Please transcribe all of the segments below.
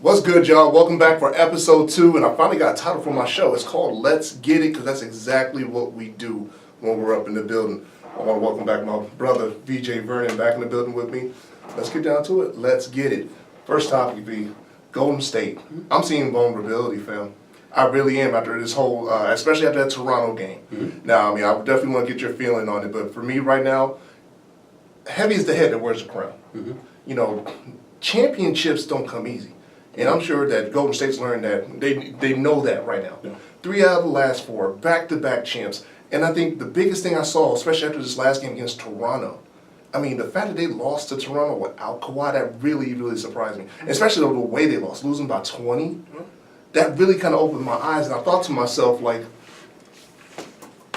What's good, y'all? Welcome back for episode 2, and I finally got a title for my show. It's called Let's Get It, because that's exactly what we do when we're up in the building. I want to welcome back my brother, VJ Vernon, back in the building with me. Let's get down to it. Let's get it. First topic be Golden State. I'm seeing vulnerability, fam. I really am after this whole, especially after that Toronto game. Now, I mean, I definitely want to get your feeling on it, but for me right now, heavy is the head that wears the crown. You know, championships don't come easy. And I'm sure that Golden State's learned that. They know that right now. Yeah. 3 out of the last 4, back-to-back champs. And I think the biggest thing I saw, especially after this last game against Toronto, I mean, the fact that they lost to Toronto without Kawhi, that really, really surprised me. Especially the way they lost, losing by 20. That really kind of opened my eyes. And I thought to myself, like,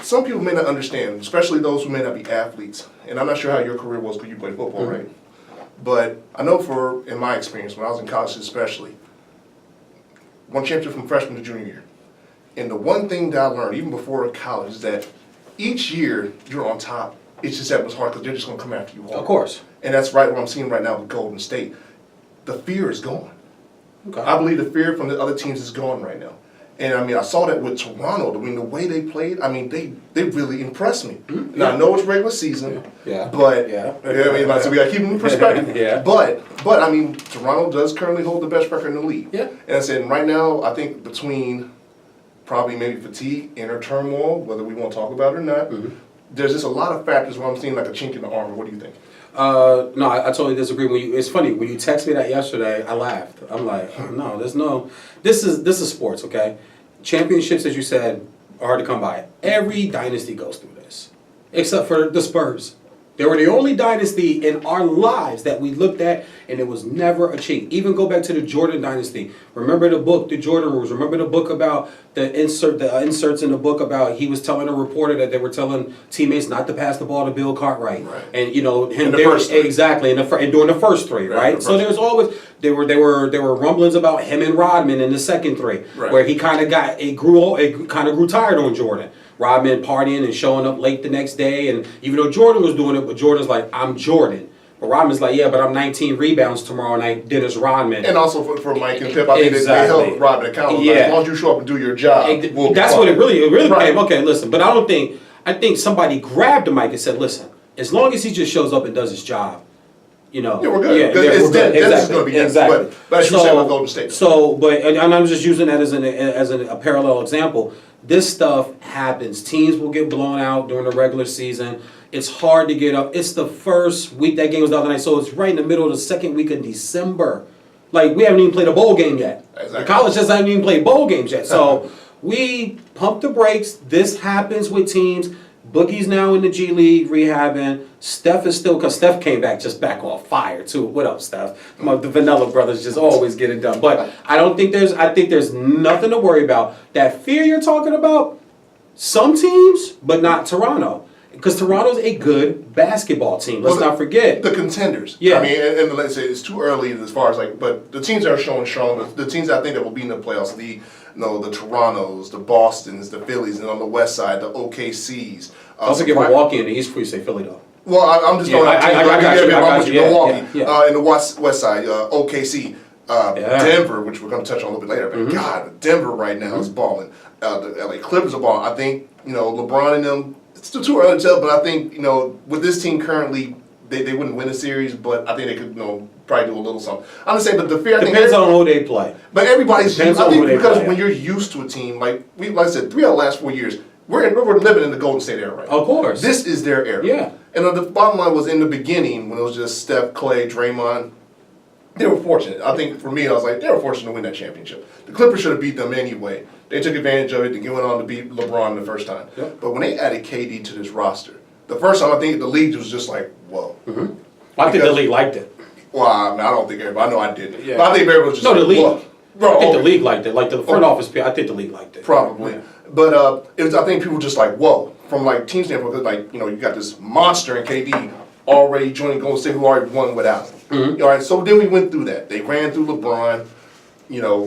some people may not understand, especially those who may not be athletes. And I'm not sure how your career was because you played football, right? But I know in my experience, when I was in college especially, won championship from freshman to junior year. And the one thing that I learned, even before college, is that each year you're on top, it's just that much hard because they're just going to come after you hard. Of course. And that's right what I'm seeing right now with Golden State. The fear is gone. Okay. I believe the fear from the other teams is gone right now. And I mean, I saw that with Toronto. I mean, the way they played, I mean, they really impressed me. Now, I know it's regular season, but I mean, so we got to keep them in perspective. But I mean, Toronto does currently hold the best record in the league. And I said, right now, I think between probably maybe fatigue, inner turmoil, whether we want to talk about it or not, there's just a lot of factors where I'm seeing like a chink in the armor. What do you think? No, I totally disagree. It's funny when you text me that yesterday. I laughed. I'm like, no, there's no. This is sports, okay? Championships, as you said, are hard to come by. Every dynasty goes through this, except for the Spurs. They were the only dynasty in our lives that we looked at, and it was never a cheat. Even go back to the Jordan dynasty. Remember the book, The Jordan Rules. Remember the book about the inserts in the book about he was telling a reporter that they were telling teammates not to pass the ball to Bill Cartwright, and you know him exactly and during the first 3, right? So there's always there were rumblings about him and Rodman in the second 3, where he kind of grew tired on Jordan. Rodman partying and showing up late the next day, and even though Jordan was doing it, but Jordan's like, I'm Jordan. But Rodman's like, yeah, but I'm 19 rebounds tomorrow night, Dennis Rodman. And also for Mike and Pip, I think they held Rodman accountable. Like, as long as you show up and do your job, that's what it really became. Okay, listen, but I think somebody grabbed the mic and said, listen, as long as he just shows up and does his job, you know. Yeah, we're good. It's Dennis is going to be next. But as you said with Golden State. And I'm just using that as a parallel example. This stuff happens. Teams will get blown out during the regular season. It's hard to get up. It's the first week. That game was the other night, so it's right in the middle of the second week of December. Like, we haven't even played a bowl game yet. Exactly. The college hasn't even played bowl games yet. So we pump the brakes. This happens with teams. Boogie's now in the G League rehabbing. Steph is still, because Steph came back on fire too. What up, Steph? The Vanilla brothers just always get it done. But I think there's nothing to worry about. That fear you're talking about, some teams, but not Toronto. Because Toronto's a good basketball team. Let's not forget. The contenders. I mean, and let's say it's too early as far as but the teams that are showing strong, the teams I think that will be in the playoffs, the Torontos, the Bostons, the Phillies, and on the west side, the OKCs. Also get Milwaukee in the East before you say Philly, though. Well, I'm just going to Milwaukee. In the west side, OKC, Denver, which we're going to touch on a little bit later. But God, Denver right now is balling. The LA Clippers are balling. I think, LeBron and them, it's still too early to tell, but I think, with this team currently, they wouldn't win a series, but I think they could, probably do a little something. I'm just saying, but the fear, I think depends on who they play. But everybody's used, I think, because when you're used to a team, like I said, 3 out of the last 4 years, we're living in the Golden State era right now. Of course. This is their era. Yeah. And the bottom line was in the beginning, when it was just Steph, Clay, Draymond, they were fortunate. I think for me, I was like, they were fortunate to win that championship. The Clippers should have beat them anyway. They took advantage of it and went on to beat LeBron the first time. Yep. But when they added KD to this roster, the first time I think the league was just like, whoa. I think the league liked it. Well, I mean, I don't think everybody. I know I didn't. Yeah. But I think everybody was just the league. Whoa. Bro, I think the league liked it. Like the front office, I think the league liked it. Probably. Yeah. But I think people were just like, whoa. From like team standpoint, because you got this monster in KD already joining Golden State who already won without him. All right, so then we went through that. They ran through LeBron,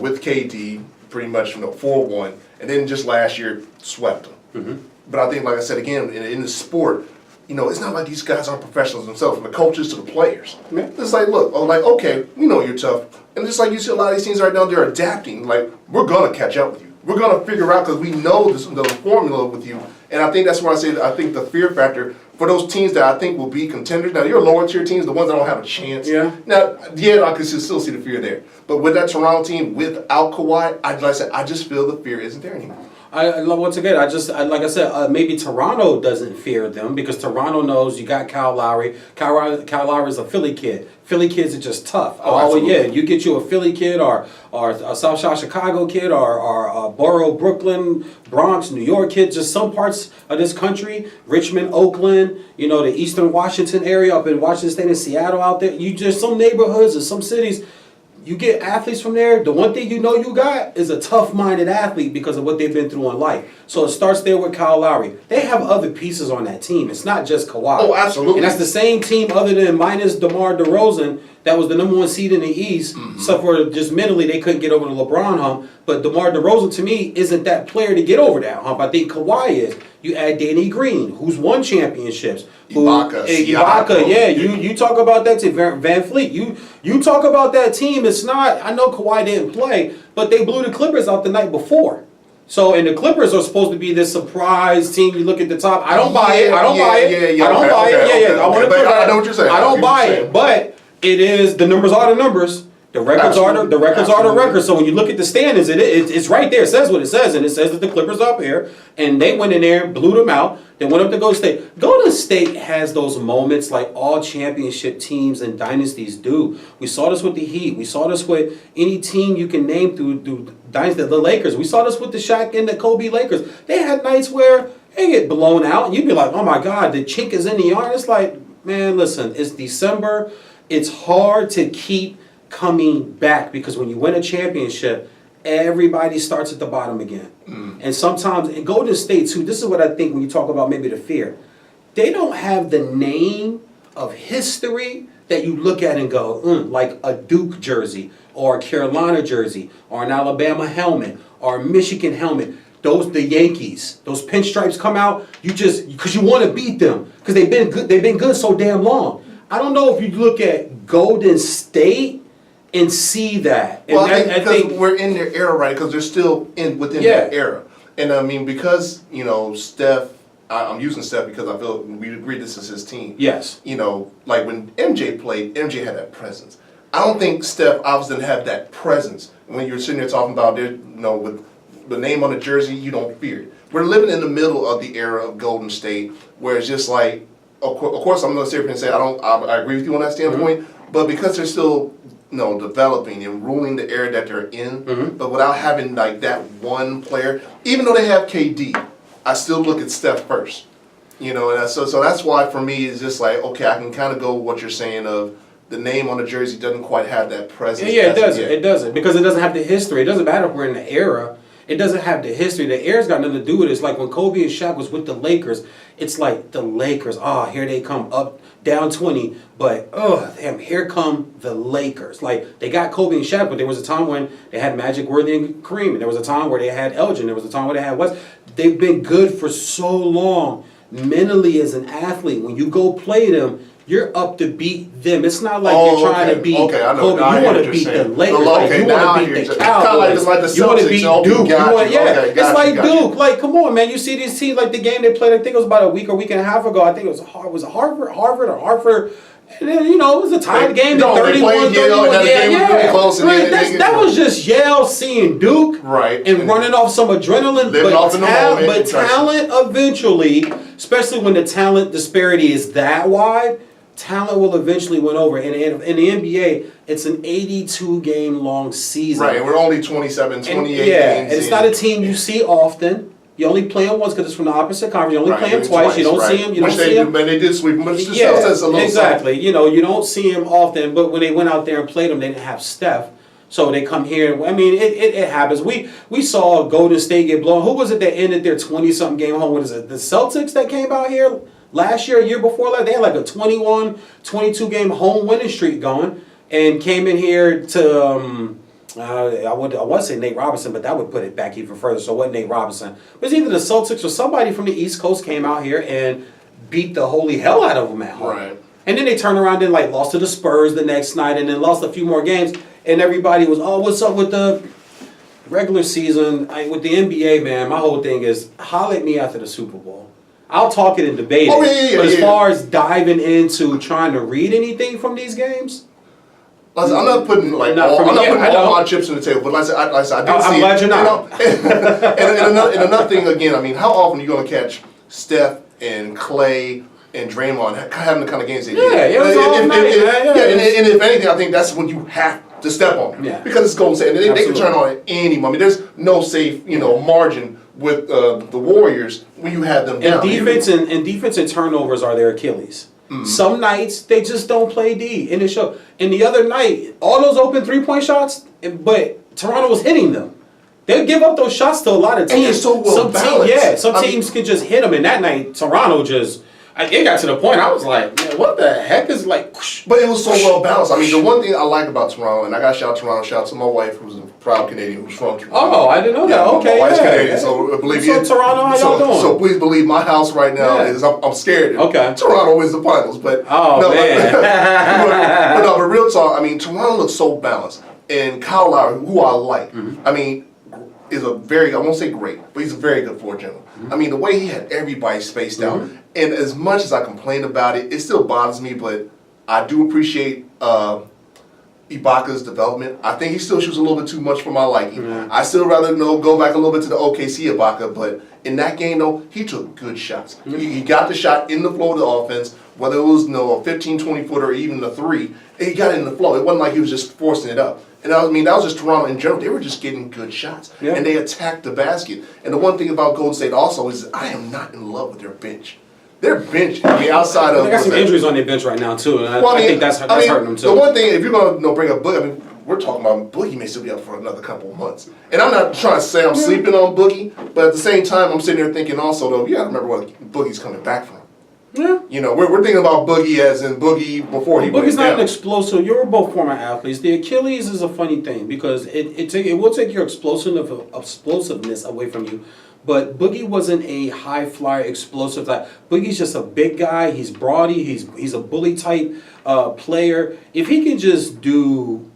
with KD, pretty much 4-1, and then just last year swept them. But I think, like I said again, in the sport, it's not like these guys aren't professionals themselves, from the coaches to the players. It's like, look, okay, we know you're tough. And just like you see a lot of these teams right now, they're adapting. Like, we're going to catch up with you. We're going to figure out, because we know the formula with you. And I think that's why I say that I think the fear factor for those teams that I think will be contenders. Now, your lower tier teams, the ones that don't have a chance. Yeah. Now, I can still see the fear there. But with that Toronto team, without Kawhi, like I said, I just feel the fear isn't there anymore. Once again, like I said, maybe Toronto doesn't fear them because Toronto knows you got Kyle Lowry. Kyle Lowry is a Philly kid. Philly kids are just tough. Yeah, you get you a Philly kid or a South Side Chicago kid or a Borough, Brooklyn, Bronx, New York kid, just some parts of this country, Richmond, Oakland, the Eastern Washington area up in Washington State and Seattle out there. You just some neighborhoods and some cities. You get athletes from there, the one thing you got is a tough-minded athlete because of what they've been through in life. So it starts there with Kyle Lowry. They have other pieces on that team. It's not just Kawhi. Oh, absolutely. And that's the same team other than minus DeMar DeRozan that was the number 1 seed in the East. Except for just mentally they couldn't get over the LeBron hump. But DeMar DeRozan, to me, isn't that player to get over that hump. I think Kawhi is. You add Danny Green, who's won championships. Ibaka, yeah. You talk about that team. Van Fleet. You talk about that team. It's not. I know Kawhi didn't play, but they blew the Clippers out the night before. So, and the Clippers are supposed to be this surprise team. You look at the top. I don't buy it. I don't buy it. I don't buy it. I know what you're saying. I don't buy it, but it is. The numbers are the numbers. The records are the records. So when you look at the standings, it's right there. It says what it says, and it says that the Clippers are up here, and they went in there, blew them out. They went up to Golden State. Golden State has those moments like all championship teams and dynasties do. We saw this with the Heat. We saw this with any team you can name through dynasty. The Lakers. We saw this with the Shaq and the Kobe Lakers. They had nights where they get blown out, and you'd be like, "Oh my God, the chink is in the arm." It's like, man, listen, it's December. It's hard to keep coming back because when you win a championship, everybody starts at the bottom again. And sometimes, in Golden State too, this is what I think when you talk about maybe the fear. They don't have the name of history that you look at and go, like a Duke jersey or a Carolina jersey or an Alabama helmet or a Michigan helmet. The Yankees, those pinstripes come out, because you want to beat them because they've been good so damn long. I don't know if you look at Golden State and see that. And well, I think we're in their era, right? Because they're still within that era. And I mean, because, Steph, I'm using Steph because I feel we agree this is his team. Yes. Like when MJ played, MJ had that presence. I don't think Steph obviously didn't have that presence. When you're sitting there talking about, with the name on the jersey, you don't fear it. We're living in the middle of the era of Golden State where it's just like, of course, I'm going to sit here and say I agree with you on that standpoint, but because they're still developing and ruling the era that they're in, but without having like that one player, even though they have KD, I still look at Steph first. And so that's why for me it's just like, okay, I can kind of go with what you're saying of the name on the jersey doesn't quite have that presence. Yeah, it doesn't. It doesn't because it doesn't have the history. It doesn't matter if we're in the era. It doesn't have the history. The era's got nothing to do with it. It's like when Kobe and Shaq was with the Lakers. It's like the Lakers. Here they come up, down 20. But, damn, here come the Lakers. Like, they got Kobe and Shaq, but there was a time when they had Magic, Worthy, and Kareem. And there was a time where they had Elgin. There was a time where they had West. They've been good for so long. Mentally, as an athlete, when you go play them, you're up to beat them. It's not like you're trying to beat Kobe. You want to beat the Lakers. You want to beat the Cowboys. You want to beat Duke. It's like Duke. Like, come on, man. You see these teams, like the game they played, I think it was about a week and a half ago. I think it was Harvard. And then, it was a tied game. 31. That was just Yale seeing Duke and running off some adrenaline. But talent eventually, especially when the talent disparity is that wide, talent will eventually win over. And in the NBA, it's an 82-game long season. Right, and we're only 27, 28 games. And it's not a team you see often. You only play them once because it's from the opposite conference. You only play them twice. You don't see them. You don't see them. But they did sweep them. Exactly. You don't see them often. But when they went out there and played them, they didn't have Steph. So they come here. I mean, it happens. We saw Golden State get blown. Who was it that ended their 20-something game home? What is it? The Celtics that came out here last year, a year before last? They had like a 21, 22-game home winning streak going and came in here to... I would say Nate Robinson, but that would put it back even further. So it wasn't Nate Robinson. It was either the Celtics or somebody from the East Coast came out here and beat the holy hell out of them at home. Right. And then they turned around and like lost to the Spurs the next night, and then lost a few more games. And everybody was, oh, what's up with the regular season? With the NBA, man, my whole thing is holler at me after the Super Bowl. I'll talk it and debate it. But as far as diving into trying to read anything from these games, I'm not putting all my chips on the table, but like I said, I did see. I'm glad you're not. And another thing, again, I mean, how often are you going to catch Steph and Clay and Draymond having the kind of games they did? Yeah, it was all night, and if anything, I think that's when you have to step on them. Yeah. Because it's Golden State, and they can turn on at any moment. There's no safe, margin with the Warriors when you have them down. And defense and turnovers are their Achilles. Mm-hmm. Some nights they just don't play D in the show. And the other night, all those open 3-point shots, but Toronto was hitting them. They give up those shots to a lot of teams. And you're so well balanced. Some teams can just hit them. And that night, Toronto just. It got to the point I was like, man, what the heck is like? Whoosh. But it was so well balanced. I mean, the one thing I like about Toronto, and I got to shout Toronto, shout out to my wife, who's a proud Canadian, who's from Toronto. Oh, I didn't know that. Okay, my wife's Canadian, so believe me. So Toronto, how y'all doing? So please believe my house right now is I'm scared. Okay. Toronto wins the finals, but man. but real talk. I mean, Toronto looks so balanced, and Kyle Lowry, who I like, I mean, is a very, I won't say great, but he's a very good floor general. I mean, the way he had everybody spaced out, and as much as I complain about it, it still bothers me, but I do appreciate Ibaka's development. I think he still shoots a little bit too much for my liking. I still rather go back a little bit to the OKC Ibaka, but in that game, though, he took good shots. He got the shot in the flow of the offense, whether it was a 15, 20-footer or even a 3, he got it in the flow. It wasn't like he was just forcing it up. And I mean, that was just Toronto in general. They were just getting good shots. Yeah. And they attacked the basket. And the one thing about Golden State also is I am not in love with their bench. Their bench, I mean, outside of... They got some injuries on their bench right now, too. And I think that's hurting them, too. The one thing, if you're going to bring up Boogie, I mean, we're talking about Boogie may still be up for another couple of months. And I'm not trying to say I'm sleeping on Boogie, but at the same time, I'm sitting there thinking also, though, you got to remember what Boogie's coming back from. Yeah. We're thinking about Boogie as in Boogie before he went down. Boogie's not an explosive. You're both former athletes. The Achilles is a funny thing because it will take your explosiveness away from you. But Boogie wasn't a high flyer explosive type. Boogie's just a big guy. He's broady. He's a bully type player. If he can just do,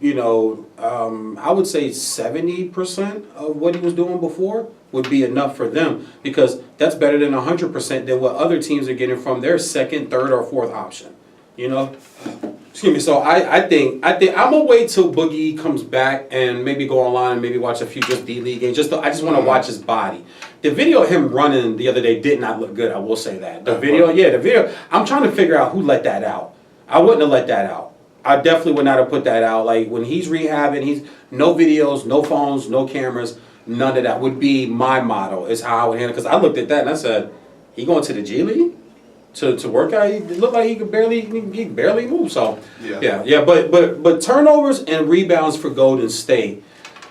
I would say 70% of what he was doing before would be enough for them because that's better than 100% than what other teams are getting from their second, third, or fourth option. Excuse me. So I think I'm gonna wait till Boogie comes back and maybe go online and maybe watch a few just D-League games. I just want to watch his body. The video of him running the other day did not look good. I will say that. The video. I'm trying to figure out who let that out. I wouldn't have let that out. I definitely would not have put that out. Like when he's rehabbing, he's no videos, no phones, no cameras, none of that would be my motto. Is how I would handle it. Because I looked at that and I said, he going to the G League? To work out, it looked like he could barely move. So yeah. But turnovers and rebounds for Golden State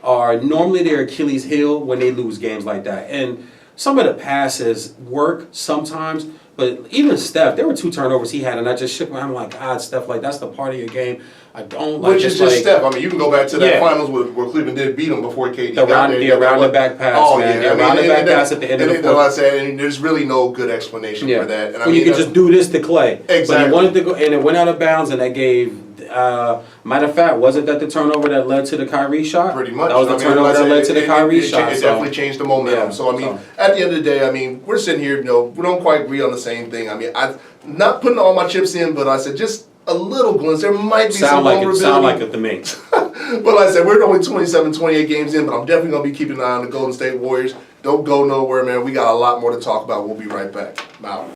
are normally their Achilles heel when they lose games like that. And some of the passes work sometimes, but even Steph, there were 2 turnovers he had, and I just shook my head. I'm like, God, Steph, like that's the part of your game I don't like. Which is just Steph. I mean, you can go back to that finals where Cleveland did beat them before KD got there. The around the back pass, man. The around the back pass at the end of the fourth. Like I said, and there's really no good explanation for that. And you can just do this to Clay. Exactly. But he wanted to go, and it went out of bounds, and that gave. Matter of fact, wasn't that the turnover that led to the Kyrie shot? Pretty much. That was the turnover that led to the Kyrie shot. It definitely changed the momentum. So, I mean, at the end of the day, I mean, we're sitting here, we don't quite agree on the same thing. I mean, I'm not putting all my chips in, but I said just a little glimpse. There might be some vulnerability. Sound like it to me. But like I said, we're only 27, 28 games in, but I'm definitely going to be keeping an eye on the Golden State Warriors. Don't go nowhere, man. We got a lot more to talk about. We'll be right back. Out.